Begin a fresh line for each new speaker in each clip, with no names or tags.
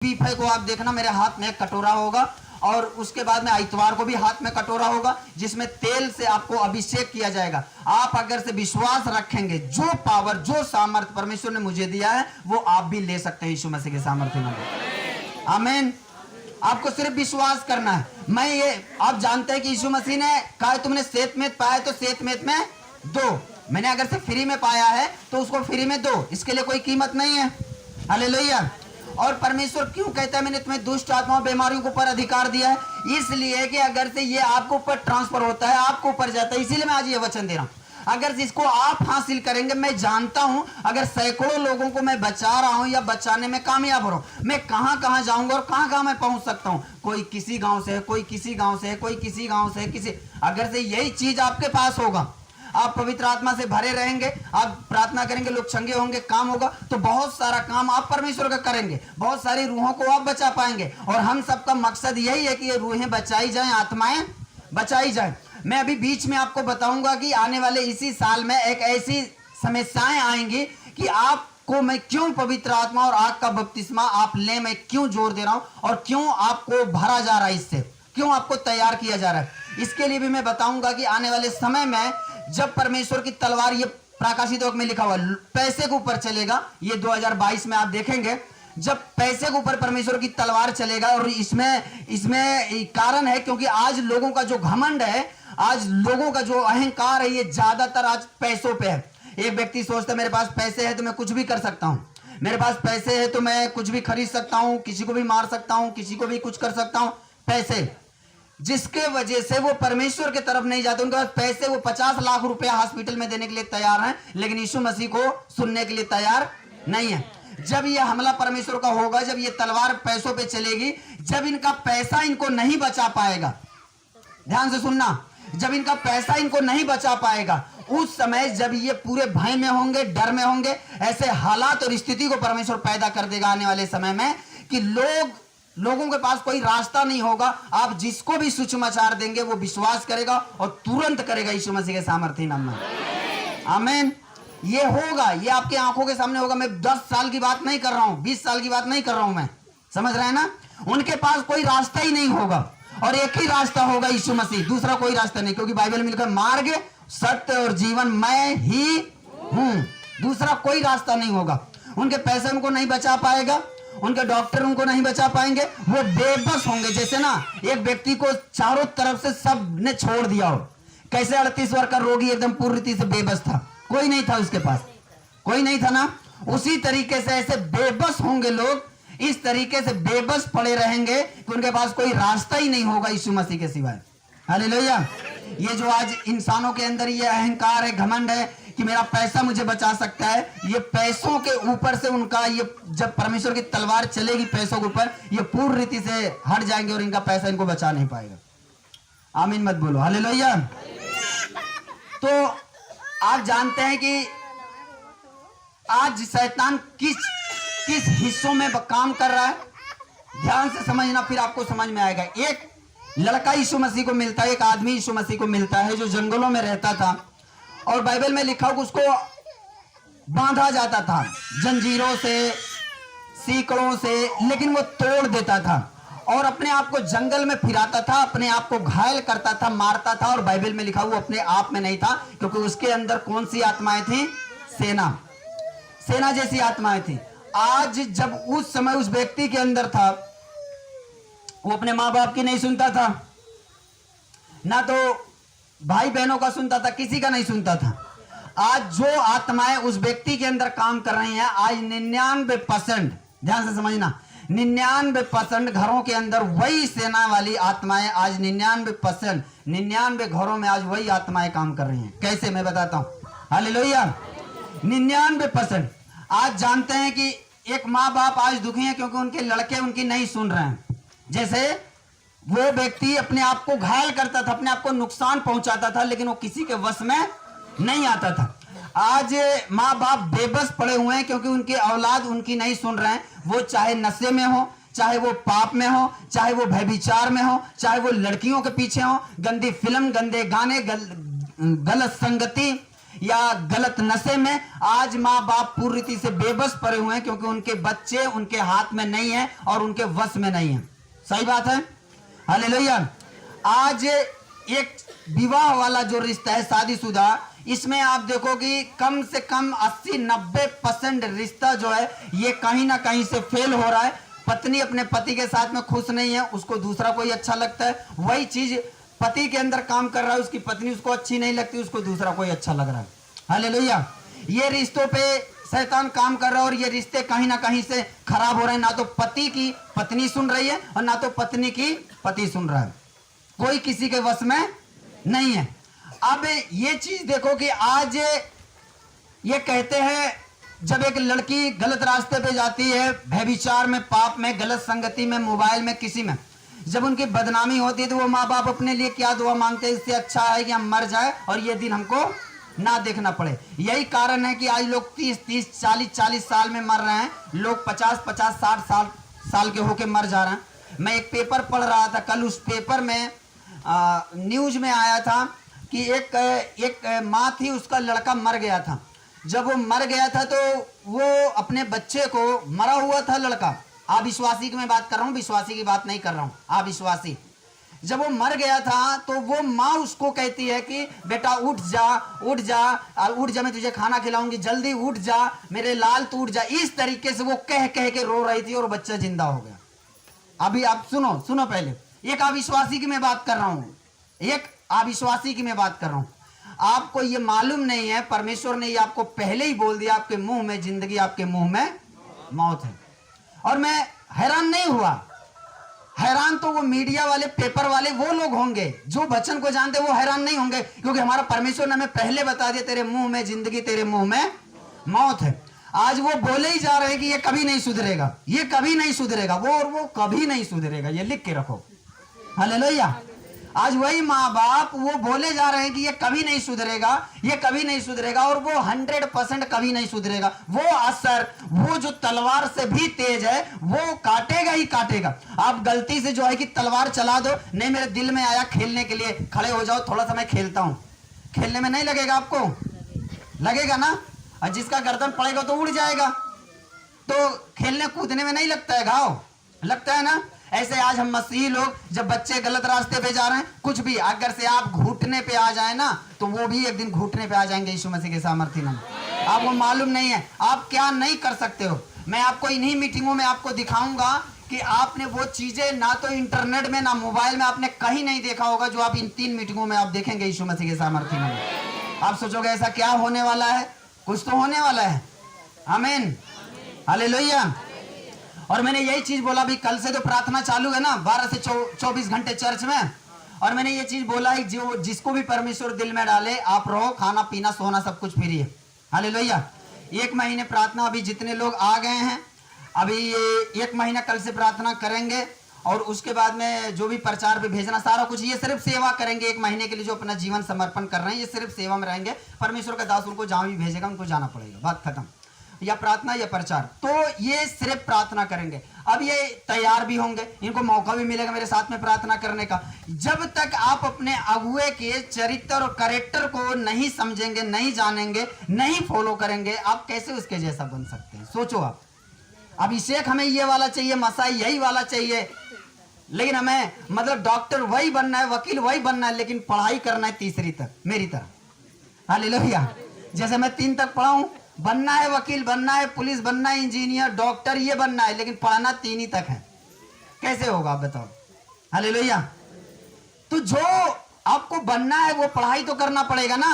बीफे को आप देखना, मेरे हाथ में एक कटोरा होगा और उसके बाद में आइतवार को भी हाथ में कटोरा होगा जिसमें तेल से आपको अभिषेक किया जाएगा। आप अगर से विश्वास रखेंगे, जो पावर, जो सामर्थ्य परमेश्वर ने मुझे दिया है वो आप भी ले सकते हैं यीशु मसीह के सामर्थ्य में। आमीन। आपको सिर्फ विश्वास करना है। मैं ये आप जानते हैं कि यीशु मसीह ने कहा तुमने सेतमेत पाया तो सेतमेत में दो। मैंने अगर से फ्री में पाया है तो उसको फ्री में दो, इसके लिए कोई कीमत नहीं है। हालेलुया। और परमेश्वर क्यों कहता है मैंने तुम्हें दुष्ट आत्माओं बीमारियों के ऊपर अधिकार दिया है? इसलिए कि अगर से ये आपके ऊपर ट्रांसफर होता है, आपके ऊपर जाता है। इसीलिए मैं आज ये वचन दे रहा हूं, अगर इसको आप हासिल करेंगे, मैं जानता हूं अगर सैकड़ों लोगों को मैं बचा रहा हूं या बचाने में कामयाब हो रहा हूं, मैं कहां कहां जाऊंगा और कहां कहां मैं पहुंच सकता हूं। कोई किसी गांव से है, कोई किसी गांव से है, कोई किसी गांव से है, किसी अगर से यही चीज आपके पास होगा, आप पवित्र आत्मा से भरे रहेंगे, आप प्रार्थना करेंगे, लोग चंगे होंगे, काम होगा, तो बहुत सारा काम आप परमेश्वर का करेंगे, बहुत सारी रूहों को आप बचा पाएंगे। और हम सबका मकसद यही है कि ये रूहें बचाई जाएं, आत्माएं बचाई जाएं। मैं अभी बीच में आपको बताऊंगा कि आने वाले इसी साल में एक ऐसी समस्याएं आएंगी कि आपको मैं क्यों पवित्र आत्मा और आग का बपतिस्मा आप ले, मैं क्यों जोर दे रहा हूं और क्यों आपको भरा जा रहा है, इससे क्यों आपको तैयार किया जा रहा है। इसके लिए भी मैं बताऊंगा कि आने वाले समय में जब परमेश्वर की तलवार, ये प्रकाशित वाक्य में लिखा हुआ, पैसे के ऊपर चलेगा। ये 2022 में आप देखेंगे जब पैसे के ऊपर परमेश्वर की तलवार चलेगा। और इसमें कारण है क्योंकि आज लोगों का जो घमंड है, आज लोगों का जो अहंकार है, ये ज्यादातर आज पैसों पे है। एक व्यक्ति सोचता है मेरे पास पैसे है तो मैं कुछ भी कर सकता हूं, मेरे पास पैसे है तो मैं कुछ भी खरीद सकता हूं, किसी को भी मार सकता हूं, किसी को भी कुछ कर सकता हूं। पैसे, जिसके वजह से वो परमेश्वर की तरफ नहीं जाते। उनके पास पैसे, वो 50 लाख रुपया हॉस्पिटल में देने के लिए तैयार हैं, लेकिन यीशु मसीह को सुनने के लिए तैयार नहीं है। जब ये हमला परमेश्वर का होगा, जब ये तलवार पैसों पे चलेगी, जब इनका पैसा इनको नहीं बचा पाएगा, ध्यान से सुनना, जब इनका पैसा इनको नहीं बचा पाएगा, उस समय जब ये पूरे भय में होंगे, डर में होंगे, ऐसे हालात और स्थिति को परमेश्वर पैदा कर देगा आने वाले समय में कि लोगों के पास कोई रास्ता नहीं होगा। आप जिसको भी सुसमाचार देंगे वो विश्वास करेगा और तुरंत करेगा यीशु मसीह के सामर्थ्य नाम में। आमीन। ये होगा, ये आपकी आंखों के सामने होगा। मैं 10 साल की बात नहीं कर रहा हूं, 20 साल की बात नहीं कर रहा हूं, मैं समझ रहे हैं ना। उनके पास कोई रास्ता ही नहीं होगा और एक ही रास्ता होगा, यीशु मसीह, दूसरा कोई रास्ता नहीं। क्योंकि बाइबल में लिखा मार्ग, सत्य और जीवन मैं ही हूं, दूसरा कोई रास्ता नहीं होगा। उनके पैसे उनको नहीं बचा पाएगा, उनके डॉक्टर उनको नहीं बचा पाएंगे, वो बेबस होंगे। जैसे ना एक व्यक्ति को चारों तरफ से सब ने छोड़ दिया हो, कैसे 38 वर्ष का रोगी एकदम पूरी रीति से बेबस था, कोई नहीं था उसके पास, कोई नहीं था ना। उसी तरीके से ऐसे बेबस होंगे लोग, इस तरीके से बेबस पड़े रहेंगे कि उनके पास कोई रास्ता ही नहीं होगा यीशु मसीह के सिवाय। हालेलुया। ये जो आज इंसानों के अंदर ये अहंकार है, घमंड है कि मेरा पैसा मुझे बचा सकता है, ये पैसों के ऊपर से उनका, ये जब परमेश्वर की तलवार चलेगी पैसों के ऊपर, ये पूर्ण रीति से हट जाएंगे और इनका पैसा इनको बचा नहीं पाएगा। आमीन मत बोलो। हालेलुया। तो आप जानते हैं कि आज शैतान किस हिस्सों में काम कर रहा है, ध्यान से समझना, फिर आपको समझ में आएगा। एक लड़का यीशु मसीह को मिलता है, एक आदमी यीशु मसीह को मिलता है जो जंगलों में रहता था, और बाइबल में लिखा कि उसको बांधा जाता था जंजीरों से, सीकड़ों से, लेकिन वो तोड़ देता था और अपने आप को जंगल में फिराता था, अपने आप को घायल करता था, मारता था। और बाइबल में लिखा वो अपने आप में नहीं था, क्योंकि उसके अंदर कौन सी आत्माएं थी? सेना जैसी आत्माएं थी। आज जब उस समय उस व्यक्ति के अंदर था, वो अपने माँ बाप की नहीं सुनता था, ना तो भाई बहनों का सुनता था, किसी का नहीं सुनता था। आज जो आत्माएं उस व्यक्ति के अंदर काम कर रही हैं, आज 99%, ध्यान से समझना, 99% घरों के अंदर वही सेना वाली आत्माएं, आज 99%, 99 घरों में आज वही आत्माएं काम कर रही हैं। कैसे, मैं बताता हूं। हालेलुया। 99%। आज जानते हैं कि एक माँ बाप आज दुखी हैं क्योंकि उनके लड़के उनकी नहीं सुन रहे हैं। जैसे वो व्यक्ति अपने आप को घायल करता था, अपने आप को नुकसान पहुंचाता था, लेकिन वो किसी के वश में नहीं आता था। आज माँ बाप बेबस पड़े हुए हैं क्योंकि उनकी औलाद उनकी नहीं सुन रहे हैं। वो चाहे नशे में हो, चाहे वो पाप में हो, चाहे वो व्यभिचार में हो, चाहे वो लड़कियों के पीछे हो, गंदी फिल्म, गंदे गाने, गलत संगति, या गलत नशे में, आज माँ बाप पूरी रीति से बेबस पड़े हुए हैं, क्योंकि उनके बच्चे उनके हाथ में नहीं है और उनके वश में नहीं है। सही बात है, हालेलुया। आज एक विवाह वाला जो रिश्ता है शादीशुदा, इसमें आप देखो कि कम से कम 80-90% रिश्ता जो है ये कहीं ना कहीं से फेल हो रहा है। पत्नी अपने पति के साथ में खुश नहीं है, उसको दूसरा कोई अच्छा लगता है। वही चीज पति के अंदर काम कर रहा है, उसकी पत्नी उसको अच्छी नहीं लगती, उसको दूसरा कोई अच्छा लग रहा है। हालेलुया। ये रिश्तों पे शैतान काम कर रहा है और ये रिश्ते कहीं ना कहीं से खराब हो रहे हैं। ना तो पति की पत्नी सुन रही है और ना तो पत्नी की पति सुन रहा है, कोई किसी के वश में नहीं है। अब ये चीज देखो कि आज ये कहते हैं जब एक लड़की गलत रास्ते पे जाती है, व्यभिचार में, पाप में, गलत संगति में, मोबाइल में, किसी में, जब उनकी बदनामी होती है तो वो माँ बाप अपने लिए क्या दुआ मांगते हैं, इससे अच्छा है कि हम मर जाए और ये दिन हमको ना देखना पड़े। यही कारण है कि आज लोग 30-30, 40-40 साल में मर रहे हैं, लोग 50-50, 60 साल के होके मर जा रहे हैं। मैं एक पेपर पढ़ रहा था कल, उस पेपर में न्यूज में आया था कि एक माँ थी, उसका लड़का मर गया था। जब वो मर गया था तो वो अपने बच्चे को, मरा हुआ था लड़का, अविश्वासी की मैं बात कर रहा हूँ, विश्वासी की बात नहीं कर रहा हूँ, अविश्वासी। जब वो मर गया था तो वो माँ उसको कहती है कि बेटा उठ जा, उठ जा, उठ जा, मैं तुझे खाना खिलाऊंगी, जल्दी उठ जा मेरे लाल, तू उठ जा। इस तरीके से वो कह कह के रो रही थी और बच्चा जिंदा हो गया। अभी आप सुनो पहले, एक अविश्वासी की मैं बात कर रहा हूँ, एक अविश्वासी की मैं बात कर रहा हूँ। आपको ये मालूम नहीं है, परमेश्वर ने ये आपको पहले ही बोल दिया, आपके मुंह में जिंदगी, आपके मुंह में मौत है। और मैं हैरान नहीं हुआ, हैरान तो वो मीडिया वाले, पेपर वाले, वो लोग होंगे जो वचन को जानते, वो हैरान नहीं होंगे, क्योंकि हमारा परमेश्वर ने हमें पहले बता दिया, तेरे मुंह में जिंदगी, तेरे मुंह में मौत है। आज वो बोले ही जा रहे हैं कि ये कभी नहीं सुधरेगा, ये कभी नहीं सुधरेगा, वो कभी नहीं सुधरेगा, ये लिख के रखो। हालेलुया। आज वही माँ बाप वो बोले जा रहे हैं कि ये कभी नहीं सुधरेगा, ये कभी नहीं सुधरेगा, और वो 100% कभी नहीं सुधरेगा। वो असर, वो जो तलवार से भी तेज है, वो काटेगा ही काटेगा। आप गलती से जो है कि तलवार चला दो, नहीं मेरे दिल में आया खेलने के लिए, खड़े हो जाओ, थोड़ा सा मैं खेलता हूं, खेलने में नहीं लगेगा आपको, लगेगा ना? और जिसका गर्दन पड़ेगा तो उड़ जाएगा, तो खेलने कूदने में नहीं लगता है घाव, लगता है ना? ऐसे आज हम मसीही लोग, जब बच्चे गलत रास्ते पे जा रहे हैं, कुछ भी अगर से आप घुटने पे आ जाए ना, तो वो भी एक दिन घुटने पे आ जाएंगे यीशु मसीह के सामर्थ्य नाम। आपको मालूम नहीं है आप क्या नहीं कर सकते हो। मैं आपको इन्हीं मीटिंगों में आपको दिखाऊंगा कि आपने वो चीजें ना तो इंटरनेट में ना मोबाइल में आपने कहीं नहीं देखा होगा, जो आप इन 3 मीटिंगों में आप देखेंगे यीशु मसीह के सामर्थ्य नाम। आप सोचोगे ऐसा क्या होने वाला है, कुछ तो होने वाला है। आमीन, हालेलुया। और मैंने यही चीज बोला, भी कल से तो प्रार्थना चालू है ना, 12 से 24 घंटे चर्च में, और मैंने ये चीज बोला है जो जिसको भी परमेश्वर दिल में डाले, आप रहो, खाना पीना सोना सब कुछ फ्री है। हालेलुया। 1 महीने प्रार्थना, अभी जितने लोग आ गए हैं, अभी ये 1 महीना कल से प्रार्थना करेंगे, और उसके बाद में जो भी प्रचार पे भेजना, सारा कुछ, ये सिर्फ सेवा करेंगे 1 महीने के लिए। जो अपना जीवन समर्पण कर रहे हैं, ये सिर्फ सेवा में रहेंगे। परमेश्वर का दास उनको जहां भी भेजेगा उनको जाना पड़ेगा, बात खत्म। या प्रार्थना या प्रचार, तो ये सिर्फ प्रार्थना करेंगे। अब ये तैयार भी होंगे, इनको मौका भी मिलेगा मेरे साथ में प्रार्थना करने का। जब तक आप अपने अगुए के चरित्र और कैरेक्टर को नहीं समझेंगे, नहीं जानेंगे, नहीं फॉलो करेंगे, आप कैसे उसके जैसा बन सकते हैं? सोचो आप। अभिषेक हमें ये वाला चाहिए, मसाई यही वाला चाहिए, लेकिन हमें मतलब डॉक्टर वही बनना है, वकील वही बनना है, लेकिन पढ़ाई करना है 3री तक, मेरी तरह। हालेलुया। जैसे मैं 3 तक पढ़ा हूं, बनना है वकील, बनना है पुलिस, बनना है इंजीनियर, डॉक्टर, ये बनना है, लेकिन पढ़ना 3 ही तक है। कैसे होगा आप बताओ? हालेलुया। तो जो आपको बनना है वो पढ़ाई तो करना पड़ेगा ना।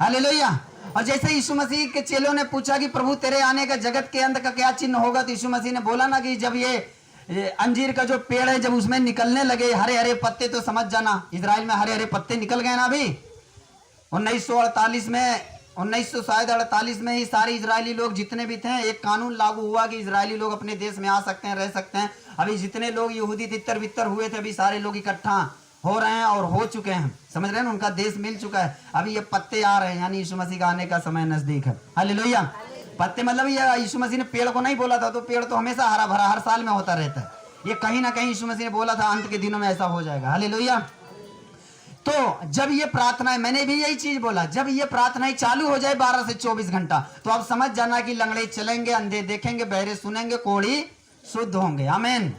हालेलुया। और जैसे यीशु मसीह के चेलों ने पूछा कि प्रभु तेरे आने का जगत के अंत का क्या चिन्ह होगा, तो यीशु मसीह ने बोला ना कि जब ये अंजीर का जो पेड़ है, जब उसमें निकलने लगे हरे हरे पत्ते, तो समझ जाना इजराइल में हरे हरे पत्ते निकल गए ना। अभी 1948 में 1948 में ही सारे इजरायली लोग जितने भी थे, एक कानून लागू हुआ कि इजरायली लोग अपने देश में आ सकते हैं, रह सकते हैं। अभी जितने लोग यहूदी तितर बितर हुए थे, अभी सारे लोग इकट्ठा हो रहे हैं और हो चुके हैं, समझ रहे हैं, उनका देश मिल चुका है। अभी ये पत्ते आ रहे हैं, यानी यीशु मसीह का आने का समय नजदीक है। हालेलुया। पत्ते मतलब ये यीशु मसीह ने पेड़ को नहीं बोला था, तो पेड़ तो हमेशा हरा भरा हर साल में होता रहता है। ये कहीं ना कहीं यीशु मसीह ने बोला था अंत के दिनों में ऐसा हो जाएगा। हालेलुया। तो जब ये प्रार्थनाएं, मैंने भी यही चीज बोला, जब ये प्रार्थनाएं चालू हो जाए 12 से 24 घंटा, तो आप समझ जाना कि लंगड़े चलेंगे, अंधे देखेंगे, बहरे सुनेंगे, कोढ़ी शुद्ध होंगे। आमीन,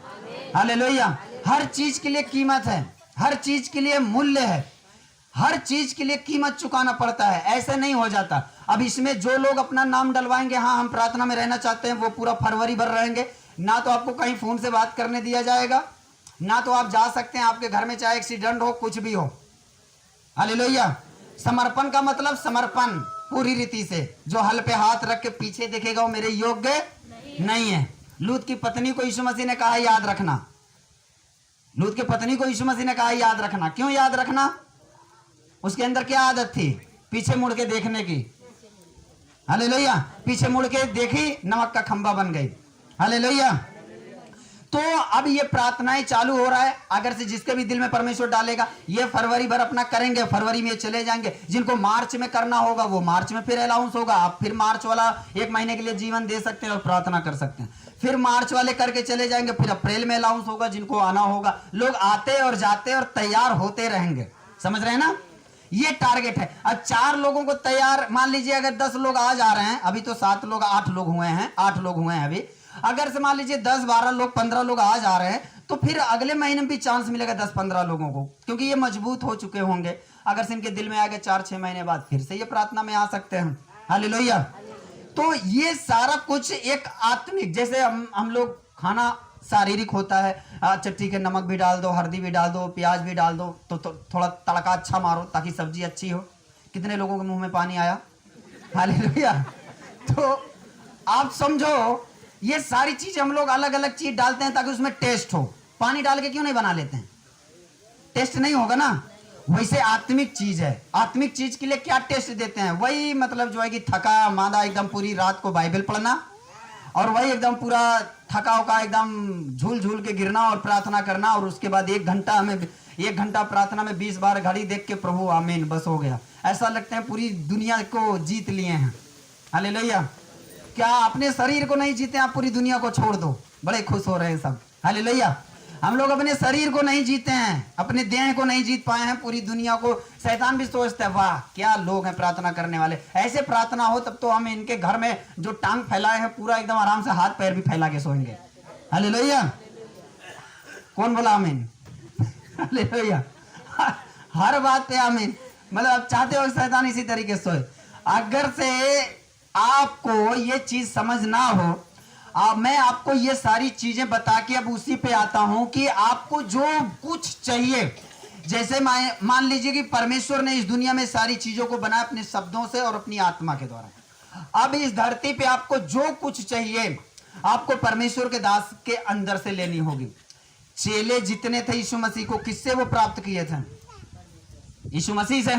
हालेलुया। हर चीज के लिए कीमत है, हर चीज के लिए मूल्य है, हर चीज के लिए कीमत चुकाना पड़ता है, ऐसे नहीं हो जाता। अब इसमें जो लोग अपना नाम डलवाएंगे, हाँ हम प्रार्थना में रहना चाहते हैं, वो पूरा फरवरी भर रहेंगे, ना तो आपको कहीं फोन से बात करने दिया जाएगा, ना तो आप जा सकते हैं आपके घर में, चाहे एक्सीडेंट हो, कुछ भी हो। हालेलुया। समर्पण का मतलब समर्पण पूरी रीति से। जो हल पे हाथ रख के पीछे देखेगा वो मेरे योग्य नहीं है। लूत की पत्नी को यीशु मसीह ने कहा याद रखना, लूत की पत्नी को यीशु मसीह ने कहा याद रखना। क्यों याद रखना? उसके अंदर क्या आदत थी? पीछे मुड़ के देखने की। हालेलुया। पीछे मुड़ के देखी, नमक का खंबा बन गई। हालेलुया। तो अब ये प्रार्थनाएं चालू हो रहा है, अगर से जिसके भी दिल में परमेश्वर डालेगा, ये फरवरी भर अपना करेंगे, फरवरी में चले जाएंगे। जिनको मार्च में करना होगा वो मार्च में फिर अलाउंस होगा, आप फिर मार्च वाला 1 महीने के लिए जीवन दे सकते हैं और प्रार्थना कर सकते हैं। फिर मार्च वाले करके चले जाएंगे, फिर अप्रैल में अलाउंस होगा, जिनको आना होगा। लोग आते और जाते और तैयार होते रहेंगे, समझ रहे हैं ना? ये टारगेट है। अब 4 लोगों को तैयार, मान लीजिए अगर 10 लोग आज आ रहे हैं, अभी तो 7 लोग 8 लोग हुए हैं, 8 लोग हुए हैं अभी। अगर से मान लीजिए 10 12 लोग 15 लोग आज आ रहे हैं, तो फिर अगले महीने में भी चांस मिलेगा 10 15 लोगों को, क्योंकि ये मजबूत हो चुके होंगे। अगर से इनके दिल में आ गए 4 6 महीने बाद फिर से ये प्रार्थना में आ सकते हैं। हालेलुया। तो ये सारा कुछ एक आत्मिक, जैसे हम लोग खाना शारीरिक होता है, अच्छा ठीक है, नमक भी डाल दो, हल्दी भी डाल दो, प्याज भी डाल दो, तो थोड़ा तड़का अच्छा मारो ताकि सब्जी अच्छी हो। कितने लोगों के मुंह में पानी आया? हालेलुया। तो आप समझो, ये सारी चीजें हम लोग अलग अलग चीज डालते हैं ताकि उसमें टेस्ट हो। पानी डाल के क्यों नहीं बना लेते हैं? टेस्ट नहीं होगा ना। वैसे आत्मिक चीज है, आत्मिक चीज के लिए क्या टेस्ट देते हैं? वही मतलब जो है कि थका मांदा एकदम पूरी रात को बाइबल पढ़ना, और वही एकदम पूरा थका होका एकदम झूल झूल के गिरना और प्रार्थना करना, और उसके बाद 1 घंटा, हमें 1 घंटा प्रार्थना में 20 बार घड़ी देख के प्रभु आमीन बस हो गया। ऐसा लगता है पूरी दुनिया को जीत लिए हैं। हालेलुया। क्या अपने शरीर को नहीं जीते, आप पूरी दुनिया को छोड़ दो, बड़े खुश हो रहे हैं सब। हालेलुया। हम लोग अपने शरीर को नहीं जीते हैं, अपने देह को नहीं जीत पाए हैं, पूरी दुनिया को। शैतान भी सोचता है वाह क्या लोग हैं प्रार्थना करने वाले। ऐसे प्रार्थना हो तब तो हम इनके घर में जो टांग फैलाए हैं पूरा एकदम आराम से हाथ पैर भी फैला के सोएंगे। हालेलुया। कौन बोला आमीन? हालेलुया। हर बात पे आमीन। मतलब आप चाहते हो शैतान इसी तरीके से सोए। अगर से आपको ये चीज समझ ना हो, मैं आपको ये सारी चीजें बता के अब उसी पे आता हूं कि आपको जो कुछ चाहिए, जैसे मान लीजिए कि परमेश्वर ने इस दुनिया में सारी चीजों को बनाया अपने शब्दों से और अपनी आत्मा के द्वारा। अब इस धरती पे आपको जो कुछ चाहिए, आपको परमेश्वर के दास के अंदर से लेनी होगी। चेले जितने थे यीशु मसीह को, किससे वो प्राप्त किए थे? यीशु मसीह से।